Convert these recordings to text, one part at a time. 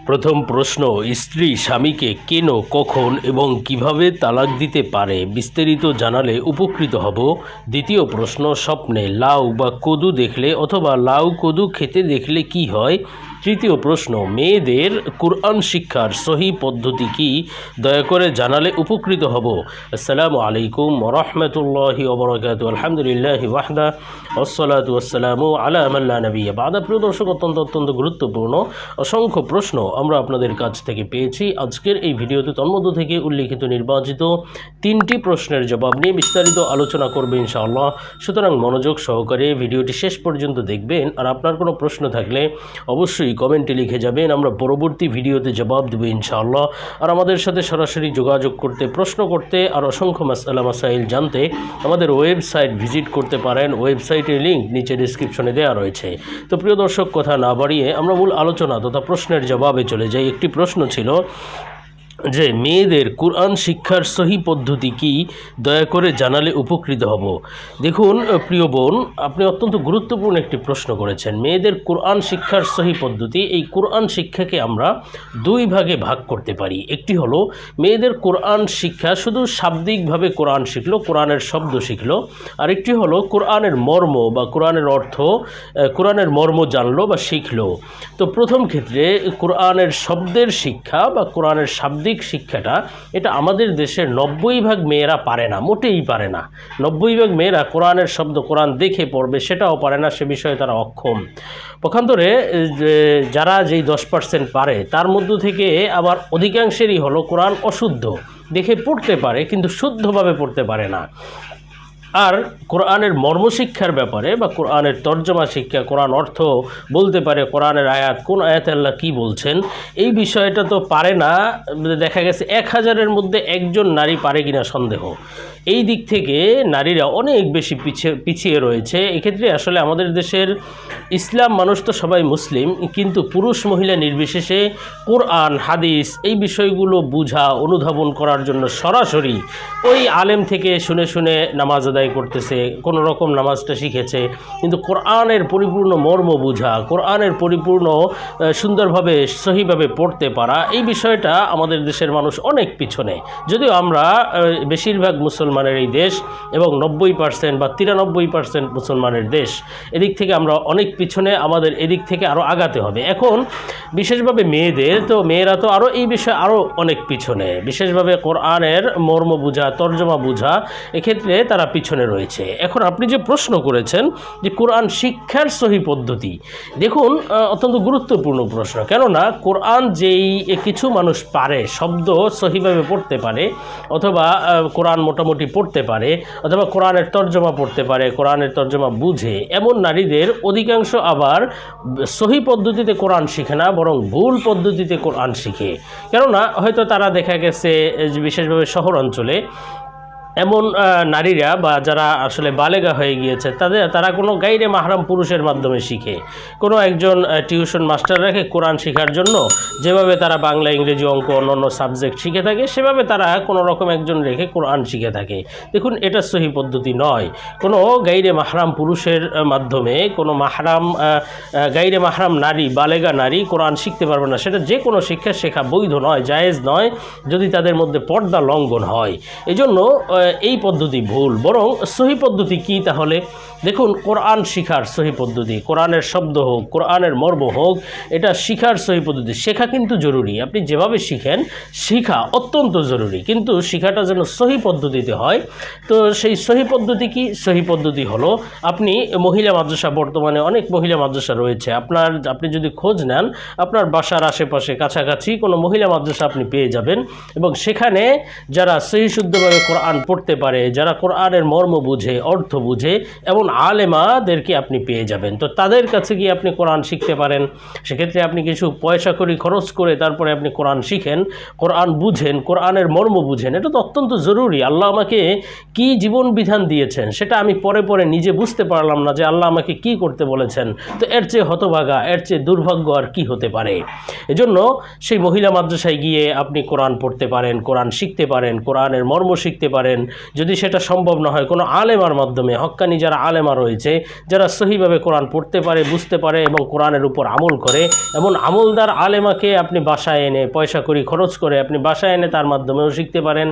প্রথম প্রশ্ন, স্ত্রী স্বামীকে কেন, কখন এবং কিভাবে তালাক দিতে পারে বিস্তারিত জানালে উপকৃত হব। দ্বিতীয় প্রশ্ন, স্বপ্নে লাউ বা কদু দেখলে অথবা লাউ কদু খেতে দেখলে কি হয়। তৃতীয় প্রশ্ন, মেয়েদের কুরআন শিক্ষার সহি পদ্ধতি কি, দয়া করে জানালে উপকৃত হব। আসসালামু আলাইকুম রহমতুল্লাহি ওয়া বারাকাতুহু। আলহামদুলিল্লাহি ওয়াহদা ওয়াসসালাতু ওয়াসসালামু আলা মান লা নাবিয়্যা বা'দা। প্রিয় দর্শক, অত্যন্ত গুরুত্বপূর্ণ অসংখ্য প্রশ্ন আমরা আপনাদের কাছ থেকে পেয়েছি। আজকের এই ভিডিওতে তন্মধ্য থেকে উল্লিখিত নির্বাচিত 3টি প্রশ্নের জবাব নিয়ে বিস্তারিত আলোচনা করবে ইনশাআল্লাহ। সুতরাং মনোযোগ সহকারে ভিডিওটি শেষ পর্যন্ত দেখবেন। আর আপনার কোনো প্রশ্ন থাকলে অবশ্যই কমেন্টে লিখে যাবেন, আমরা পরবর্তী ভিডিওতে জবাব দেব ইনশাআল্লাহ। আর আমাদের সাথে সরাসরি যোগাযোগ করতে, প্রশ্ন করতে আর অসংখ্য মাসআলা মাসাইল জানতে আমাদের ওয়েবসাইট ভিজিট করতে পারেন। ওয়েবসাইটের লিঙ্ক নিচে ডেসক্রিপশনে দেওয়া রয়েছে। তো প্রিয় দর্শক, কথা না বাড়িয়ে আমরা মূল আলোচনা তথা প্রশ্নের জবাবে চলে যাই। একটি প্রশ্ন ছিল যে মেয়েদের কুরআন শিক্ষার সহি পদ্ধতি কি, দয়া করে জানালে উপকৃত হব। দেখুন প্রিয় বোন, আপনি অত্যন্ত গুরুত্বপূর্ণ একটি প্রশ্ন করেছেন। মেয়েদের কুরআন শিক্ষার সহি পদ্ধতি, এই কুরআন শিক্ষাকে আমরা দুই ভাগে ভাগ করতে পারি। একটি হলো মেয়েদের কুরআন শিক্ষা শুধু শাব্দিকভাবে কোরআন শিখলো, কোরআনের শব্দ শিখলো। আরেকটি হলো কোরআনের মর্ম বা কোরআনের অর্থ, কোরআনের মর্ম জানলো বা শিখলো। তো প্রথম ক্ষেত্রে কোরআনের শব্দের শিক্ষা বা কোরআনের শাব্দিক শিক্ষাটা, এটা আমাদের দেশের 90% মেয়েরা পারে না, মোটেই পারে না। 90% মেয়েরা কোরআনের শব্দ কোরআন দেখে পড়বে সেটাও পারে না, সে বিষয়ে তারা অক্ষম। পক্ষান্তরে যারা যেই 10% পারে তার মধ্য থেকে আবার অধিকাংশেরই হলো কোরআন অশুদ্ধ, দেখে পড়তে পারে কিন্তু শুদ্ধভাবে পড়তে পারে না। আর কোরআনের মর্মশিক্ষার ব্যাপারে বা কোরআনের তর্জমা শিক্ষা, কোরআন অর্থ বলতে পারে, কোরআনের আয়াত, কোন আয়াতে আল্লাহ কী বলছেন, এই বিষয়টা তো পারে না। দেখা গেছে 1000-এর মধ্যে একজন নারী পারে কিনা সন্দেহ। এই দিক থেকে নারীরা অনেক বেশি পিছিয়ে রয়েছে। এক্ষেত্রে আসলে আমাদের দেশের ইসলাম, মানুষ তো সবাই মুসলিম, কিন্তু পুরুষ মহিলা নির্বিশেষে কোরআন হাদিস এই বিষয়গুলো বুঝা, অনুধাবন করার জন্য সরাসরি ওই আলেম থেকে শুনে শুনে নামাজ আদায় করতেছে, কোনো রকম নামাজটা শিখেছে, কিন্তু কোরআনের পরিপূর্ণ মর্ম বুঝা, কোরআনের পরিপূর্ণ সুন্দরভাবে সহিভাবে পড়তে পারা, এই বিষয়টা আমাদের দেশের মানুষ অনেক পিছনে। যদিও আমরা বেশিরভাগ মুসলমানের এই দেশ এবং 90% বা 93% মুসলমানের দেশ, এদিক থেকে আমরা অনেক পিছনে। আমাদের এদিক থেকে আরও আগাতে হবে। এখন বিশেষভাবে মেয়েদের, তো মেয়েরা তো আরও এই বিষয়ে আরও অনেক পিছনে, বিশেষভাবে কোরআনের মর্ম বুঝা, তর্জমা বুঝা, এক্ষেত্রে তারা পিছনে রয়েছে। এখন আপনি যে প্রশ্ন করেছেন যে কোরআন শিক্ষার সহি পদ্ধতি, দেখুন অত্যন্ত গুরুত্বপূর্ণ প্রশ্ন। কেননা কোরআন যেই কিছু মানুষ পারে, শব্দ সহিভাবে পড়তে পারে, অথবা কোরআন মোটামুটি পড়তে পারে, অথবা কোরআনের তর্জমা পড়তে পারে, কোরআনের তর্জমা বুঝে, এমন নারীদের অধিকাংশ আবার সহি পদ্ধতিতে কোরআন শিখে না, বরং ভুল পদ্ধতিতে কোরআন শিখে। কেননা হয়তো তারা দেখা গেছে বিশেষভাবে শহর অঞ্চলে এমন নারীরা বা যারা আসলে বালেগা হয়ে গিয়েছে, তারা কোনো গাইরে মাহরাম পুরুষের মাধ্যমে শিখে। কোনো একজন টিউশন মাস্টার রাখে কোরআন শেখার জন্য, যেভাবে তারা বাংলা, ইংরেজি, অঙ্ক, অন্যান্য সাবজেক্ট শিখে থাকে, সেভাবে তারা কোনো রকম একজন রেখে কোরআন শিখে থাকে। দেখুন, এটা সহি পদ্ধতি নয়। কোনো গাইরে মাহরাম পুরুষের মাধ্যমে কোনো গাইরে মাহরাম নারী, বালেগা নারী কোরআন শিখতে পারবে না। সেটা যে কোনো শিক্ষা শেখা বৈধ নয়, জায়েজ নয়, যদি তাদের মধ্যে পর্দা লঙ্ঘন হয়। এজন্য এই পদ্ধতি ভুল। বরং সহি পদ্ধতি কি তাহলে? দেখুন, কোরআন শিখার সহি পদ্ধতি, কোরআনের শব্দ হোক, কোরআনের মর্ম হোক, এটা শিখার সহি পদ্ধতি। শেখা কিন্তু জরুরি, আপনি যেভাবে শিখেন শিখা অত্যন্ত জরুরি, কিন্তু শিখাটা যেন সহি পদ্ধতিতে হয়। তো সেই সহি পদ্ধতি কি? সহি পদ্ধতি হলো, আপনি মহিলা মাদ্রাসা, বর্তমানে অনেক মহিলা মাদ্রাসা রয়েছে, আপনি যদি খোঁজ নেন, আপনার বাসার আশেপাশে কাছাকাছি কোনো মহিলা মাদ্রাসা আপনি পেয়ে যাবেন, এবং সেখানে যারা সহি শুদ্ধভাবে কোরআন পড়তে পারে, যারা কোরআনের মর্ম বুঝে, অর্থ বুঝে, এমন আলেমাদেরকে আপনি পেয়ে যাবেন। তো তাদের কাছে গিয়ে আপনি কোরআন শিখতে পারেন। সেক্ষেত্রে আপনি কিছু পয়সা করি খরচ করে তারপরে আপনি কোরআন শিখেন, কোরআন বুঝেন, কোরআনের মর্ম বুঝেন। এটা তো অত্যন্ত জরুরি। আল্লাহ আমাকে কি জীবন বিধান দিয়েছেন সেটা আমি পরে পরে নিজে বুঝতে পারলাম না যে আল্লাহ আমাকে কি করতে বলেছেন। তো এর চেয়ে হতভাগা, এর চেয়ে দুর্ভাগ্য আর কি হতে পারে? এজন্য সেই মহিলা মাদ্রাসায় গিয়ে আপনি কোরআন পড়তে পারেন, কোরআন শিখতে পারেন, কোরআনের মর্ম শিখতে পারেন, যদি সেটা সম্ভব না হয় কোনো আলেমার মাধ্যমে, হক্কানি যারা আলেমা রয়েছে, যারা সহিভাবে কোরআন পড়তে পারে, বুঝতে পারে এবং কোরআনের উপর আমল করে, এমন আমলদার আলেমাকে আপনি বাসায় এনে পয়সা করি খরচ করে আপনি বাসায় এনে তার মাধ্যমেও শিখতে পারেন।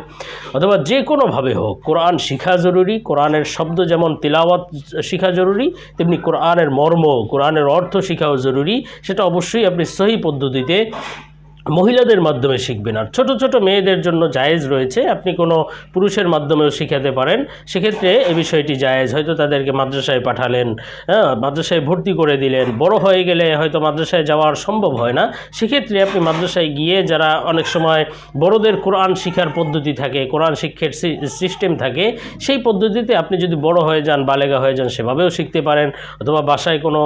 অথবা যে কোনোভাবে হোক কোরআন শিখা জরুরি। কোরআনের শব্দ যেমন তিলাওয়াত শিখা জরুরি, তেমনি কোরআনের মর্ম, কোরআনের অর্থ শিখাও জরুরি। সেটা অবশ্যই আপনি সহি পদ্ধতিতে মহিলাদের মাধ্যমে শিখবেন। আর ছোট ছোট মেয়েদের জন্য জায়েজ রয়েছে, আপনি কোনো পুরুষের মাধ্যমেও শিখাতে পারেন, সেক্ষেত্রে এই বিষয়টি জায়েজ। হয়তো তাদেরকে মাদ্রাসায় পাঠালেন, মাদ্রাসায় ভর্তি করে দিলেন, বড় হয়ে গেলে হয়তো মাদ্রাসায় যাওয়ার সম্ভব হয় না, সেক্ষেত্রে আপনি মাদ্রাসায় গিয়ে, যারা অনেক সময় বড়দের কোরআন শিখার পদ্ধতি থাকে, কোরআন শিক্ষার সিস্টেম থাকে, সেই পদ্ধতিতে আপনি যদি বড় হয়ে যান, বালেগা হয়ে যান, সেভাবেও শিখতে পারেন। অথবা বাসায় কোনো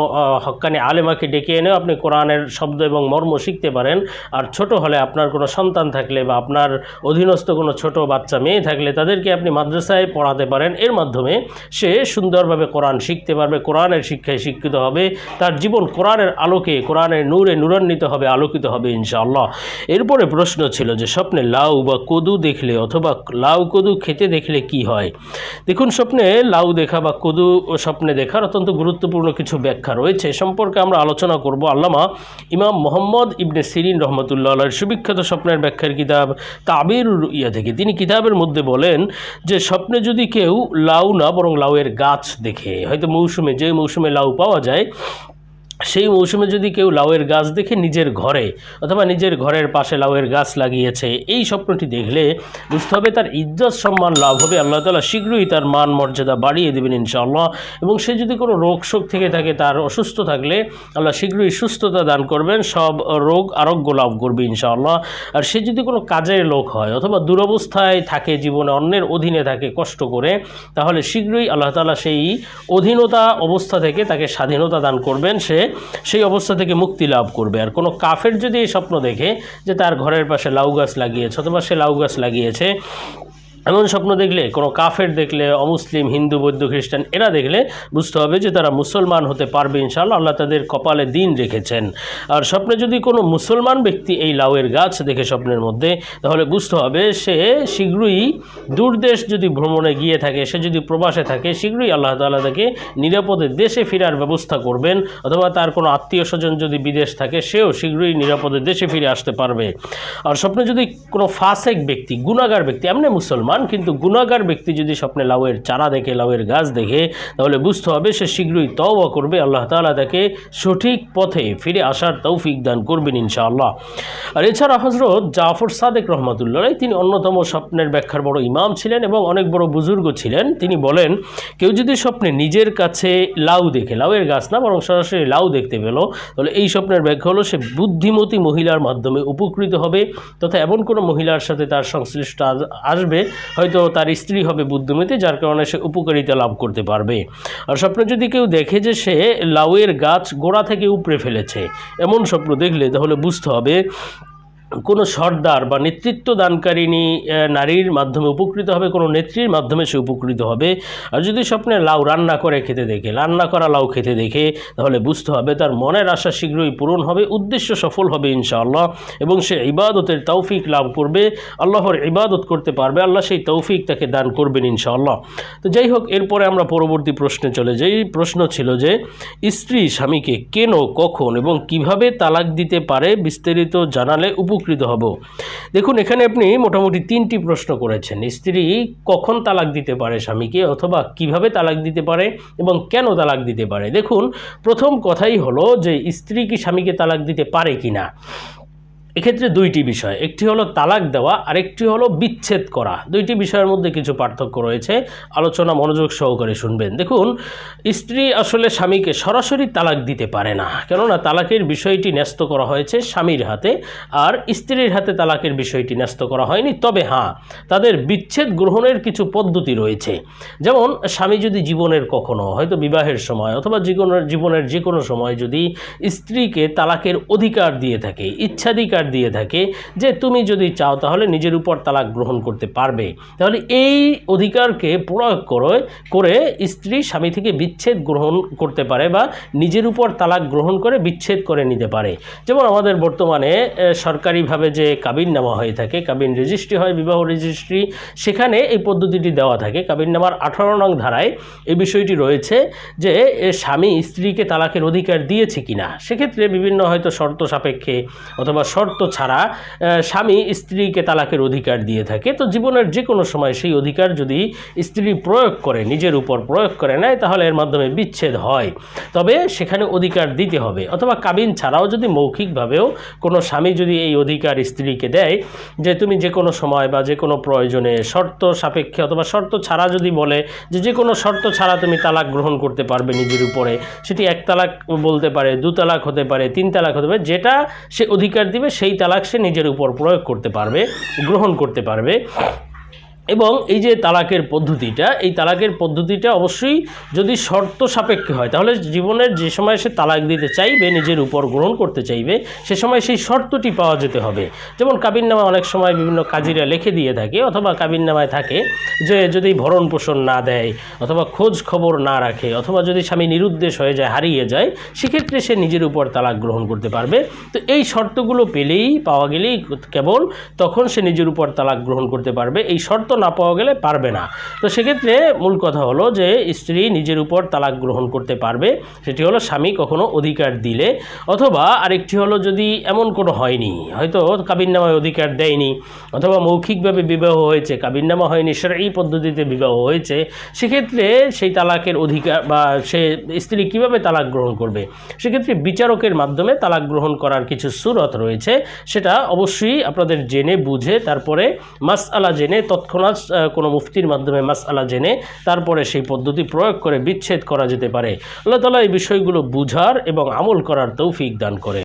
হক্কানি আলেমাকে ডেকে এনেও আপনি কোরআনের শব্দ এবং মর্ম শিখতে পারেন। আর ছোট হলে আপনার কোনো সন্তান থাকলে বা আপনার অধীনস্থ কোনো ছোট বাচ্চা মেয়ে থাকলে তাদেরকে আপনি মাদ্রাসায় পড়াতে পারেন। এর মাধ্যমে সে সুন্দরভাবে কোরআন শিখতে পারবে, কোরআনের শিক্ষায় শিক্ষিত হবে, তার জীবন কোরআনের আলোকে, কোরআনের নূরে নূরান্বিত হবে, আলোকিত হবে ইনশাআল্লাহ। এরপরে প্রশ্ন ছিল যে স্বপ্নে লাউ বা কদু দেখলে অথবা লাউ কদু খেতে দেখলে কি হয়। দেখুন, স্বপ্নে লাউ দেখা বা কদু স্বপ্নে দেখার অত্যন্ত গুরুত্বপূর্ণ কিছু ব্যাখ্যা রয়েছে, সম্পর্কে আমরা আলোচনা করব। আল্লামা ইমাম মোহাম্মদ ইবনে সিরিন রহমতুল্লাহ সুবিখ্যাত স্বপ্নের ব্যাখ্যার কিতাব তাবিরুর রুইয়া থেকে তিনি কিতাবের মধ্যে বলেন যে স্বপ্নে যদি কেউ লাউ না বরং লাউয়ের গাছ দেখে, হয়তো মৌসুমে, যে মৌসুমে লাউ পাওয়া যায় সেই মৌসুমে যদি কেউ লাউয়ের গাছ দেখে নিজের ঘরে অথবা নিজের ঘরের পাশে লাউয়ের গাছ লাগিয়েছে, এই স্বপ্নটি দেখলে বুঝতে হবে তার ইজ্জত সম্মান লাভ হবে, আল্লাহ তাআলা শীঘ্রই তার মান মর্যাদা বাড়িয়ে দেবেন ইনশাআল্লাহ। এবং সে যদি কোনো রোগ শোক থেকে থাকে, তার অসুস্থ থাকলে আল্লাহ শীঘ্রই সুস্থতা দান করবেন, সব রোগ আরোগ্য লাভ করবে ইনশাআল্লাহ। আর সে যদি কোনো কাজের লোক হয় অথবা দুরবস্থায় থাকে, জীবনে অন্যের অধীনে থাকে কষ্ট করে, তাহলে শীঘ্রই আল্লাহ তাআলা সেই অধীনতা অবস্থা থেকে তাকে স্বাধীনতা দান করবেন, সে সেই অবস্থা থেকে মুক্তি লাভ করবে। আর কোনো কাফের যদি এই স্বপ্ন দেখে যে তার ঘরের পাশে লাউ গাছ লাগিয়েছে অথবা সে লাউ গাছ লাগিয়েছে, এমন স্বপ্ন দেখলে, কোনো কাফের দেখলে, অমুসলিম, হিন্দু, বৌদ্ধ, খ্রিস্টান এরা দেখলে বুঝতে হবে যে তারা মুসলমান হতে পারবে ইনশাআল্লাহ, আল্লাহ তাদের কপালে দিন রেখেছেন। আর স্বপ্নে যদি কোনো মুসলমান ব্যক্তি এই লাউয়ের গাছ দেখে স্বপ্নের মধ্যে, তাহলে বুঝতে হবে সে শীঘ্রই দূরদেশ যদি ভ্রমণে গিয়ে থাকে, সে যদি প্রবাসে থাকে, শীঘ্রই আল্লাহ তাআলা তাকে নিরাপদে দেশে ফেরার ব্যবস্থা করবেন। অথবা তার কোনো আত্মীয় স্বজন যদি বিদেশ থাকে, সেও শীঘ্রই নিরাপদে দেশে ফিরে আসতে পারবে। আর স্বপ্নে যদি কোনো ফাসেক ব্যক্তি, গুনাহগার ব্যক্তি, এমনি মুসলমান কিন্তু গুনাহগার ব্যক্তি যদি স্বপ্নে লাউয়ের চারা দেখে, লাউয়ের গাছ দেখে, তাহলে বুঝতে হবে সে শীঘ্রই তওবা করবে, আল্লাহ তাআলা তাকে সঠিক পথে ফিরে আসার তৌফিক দান করবেন ইনশাআল্লাহ। আর এছাড়া হযরত জাফর সাদেক রহমাতুল্লাহ আলাইহি তিনি অন্যতম স্বপ্নের ব্যাখ্যার বড় ইমাম ছিলেন এবং অনেক বড় বুজুর্গ ছিলেন। তিনি বলেন, কেউ যদি স্বপ্নে নিজের কাছে লাউ দেখে, লাউয়ের গাছ না বরং সরাসরি লাউ দেখতে পেল, তাহলে এই স্বপ্নের ব্যাখ্যা হলো সে বুদ্ধিমতী মহিলার মাধ্যমে উপকৃত হবে, তথা এমন কোনো মহিলার সাথে তার সংশ্লিষ্ট আসবে, হয়তো তার স্ত্রী হবে বুদ্ধিমতী, যার কারণে সে উপকারিতা লাভ করতে পারবে। আর স্বপ্নে যদি কেউ দেখে যে সে লাউয়ের গাছ গোড়া থেকে উপড়ে ফেলেছে, এমন স্বপ্ন দেখলে তাহলে বুঝতে হবে কোনো সর্দার বা নেতৃত্ব দানকারিণী নারীর মাধ্যমে উপকৃত হবে, কোনো নেত্রীর মাধ্যমে সে উপকৃত হবে। আর যদি স্বপ্নে লাউ রান্না করে খেতে দেখে, রান্না করা লাউ খেতে দেখে, তাহলে বুঝতে হবে তার মনের আশা শীঘ্রই পূরণ হবে, উদ্দেশ্য সফল হবে ইনশাআল্লাহ, এবং সে ইবাদতের তৌফিক লাভ করবে, আল্লাহর ইবাদত করতে পারবে, আল্লাহ সেই তৌফিক তাকে দান করবেন ইনশাআল্লাহ। তো যাই হোক, এরপরে আমরা পরবর্তী প্রশ্নে চলে যাই। প্রশ্ন ছিল যে স্ত্রী স্বামীকে কেন, কখন এবং কিভাবে তালাক দিতে পারে, বিস্তারিত জানালে উপকৃত হব। দেখুন, এখানে আপনি মোটামুটি 3টি প্রশ্ন করেছেন। স্ত্রী কখন তালাক দিতে পারে স্বামীকে, অথবা কিভাবে তালাক দিতে পারে এবং কেন তালাক দিতে পারে। দেখুন, প্রথম কথাই হলো যে স্ত্রী কি স্বামীকে তালাক দিতে পারে কিনা। এক্ষেত্রে 2টি বিষয়, একটি হলো তালাক দেওয়া, আরেকটি হলো বিচ্ছেদ করা। 2টি বিষয়ের মধ্যে কিছু পার্থক্য রয়েছে, আলোচনা মনোযোগ সহকারে শুনবেন। দেখুন, স্ত্রী আসলে স্বামীকে সরাসরি তালাক দিতে পারে না, কেননা তালাকের বিষয়টি ন্যস্ত করা হয়েছে স্বামীর হাতে, আর স্ত্রীর হাতে তালাকের বিষয়টি ন্যস্ত করা হয়নি। তবে হ্যাঁ, তাদের বিচ্ছেদ গ্রহণের কিছু পদ্ধতি রয়েছে। যেমন স্বামী যদি জীবনের কখনো, হয়তো বিবাহের সময় অথবা জীবনের যে কোনো সময় যদি স্ত্রীকে তালাকের অধিকার দিয়ে থাকে, ইচ্ছাধিকার অধিকার দিয়ে থাকে যে তুমি যদি চাও তাহলে নিজের উপর তালাক গ্রহণ করতে পারবে, তাহলে এই অধিকারকে প্রয়োগ করে স্ত্রী স্বামী থেকে বিচ্ছেদ গ্রহণ করতে পারে বা নিজের উপর তালাক গ্রহণ করে বিচ্ছেদ করে নিতে পারে। যেমন আমাদের বর্তমানে সরকারিভাবে যে কাবিননামা হয়ে থাকে, কাবিন রেজিস্ট্রি হয়, বিবাহ রেজিস্ট্রি, সেখানে এই পদ্ধতিটি দেওয়া থাকে। কাবিননামার 18 নং ধারায় এই বিষয়টি রয়েছে যে স্বামী স্ত্রীকে তালাকের অধিকার দিয়েছে কিনা। সেক্ষেত্রে বিভিন্ন হয়তো শর্ত সাপেক্ষে অথবা শর্ত ছাড়া স্বামী স্ত্রীকে তালাকের অধিকার দিয়ে থাকে। তো জীবনের যে কোনো সময় সেই অধিকার যদি স্ত্রী প্রয়োগ করে, নিজের উপর প্রয়োগ করে নেয়, তাহলে এর মাধ্যমে বিচ্ছেদ হয়। তবে সেখানে অধিকার দিতে হবে। অথবা কাবিন ছাড়াও যদি মৌখিকভাবেও কোনো স্বামী যদি এই অধিকার স্ত্রীকে দেয় যে তুমি যে কোনো সময় বা যে কোনো প্রয়োজনে শর্ত সাপেক্ষে অথবা শর্ত ছাড়া যদি বলে যে কোনো শর্ত ছাড়া তুমি তালাক গ্রহণ করতে পারবে নিজের উপরে, সেটি 1 তালাক বলতে পারে, 2 তালাক হতে পারে, 3 তালাক হতে পারে, যেটা সে অধিকার দিবে সেই তালাক সে নিজের উপর প্রয়োগ করতে পারবে, গ্রহণ করতে পারবে। এবং এই যে তালাকের পদ্ধতিটা, এই তালাকের পদ্ধতিটা অবশ্যই যদি শর্ত সাপেক্ষে হয়, তাহলে জীবনের যে সময় সে তালাক দিতে চাইবে, নিজের উপর গ্রহণ করতে চাইবে, সে সময় সেই শর্তটি পাওয়া যেতে হবে। যেমন কাবিননামা অনেক সময় বিভিন্ন কাজীরা লিখে দিয়ে থাকে, অথবা কাবিননামায় থাকে যে যদি ভরণ পোষণ না দেয় অথবা খোঁজ খবর না রাখে অথবা যদি স্বামী নিরুদ্দেশ হয়ে যায়, হারিয়ে যায়, সেক্ষেত্রে সে নিজের উপর তালাক গ্রহণ করতে পারবে। তো এই শর্তগুলো পাওয়া গেলেই কেবল তখন সে নিজের উপর তালাক গ্রহণ করতে পারবে। এই শর্ত না পাওয়া গেলে পারবে না। তো সেক্ষেত্রে মূল কথা হলো যে স্ত্রী নিজের উপর তালাক গ্রহণ করতে পারবে, সেটি হলো স্বামী কখনো অধিকার দিলে। অথবা আরেকটি হলো যদি এমন কোনো হয়নি, হয়তো কাবিননামায় অধিকার দেয়নি অথবা মৌখিকভাবে বিবাহ হয়েছে, কাবিননামা হয়নি, শরঈ পদ্ধতিতে বিবাহ হয়েছে, সেক্ষেত্রে সেই তালাকের অধিকার বা সে স্ত্রী কিভাবে তালাক গ্রহণ করবে, সেক্ষেত্রে বিচারকের মাধ্যমে তালাক গ্রহণ করার কিছু সুরত রয়েছে। সেটা অবশ্যই আপনাদের জেনে বুঝে তারপরে মাসআলা জেনে, তৎক্ষণাৎ কোনো মুফতির মাধ্যমে মাসআলা জেনে তারপরে সেই পদ্ধতি প্রয়োগ করে বিচ্ছেদ করা যেতে পারে। আল্লাহ তাআলা এই বিষয়গুলো বুঝার এবং আমল করার তৌফিক দান করে।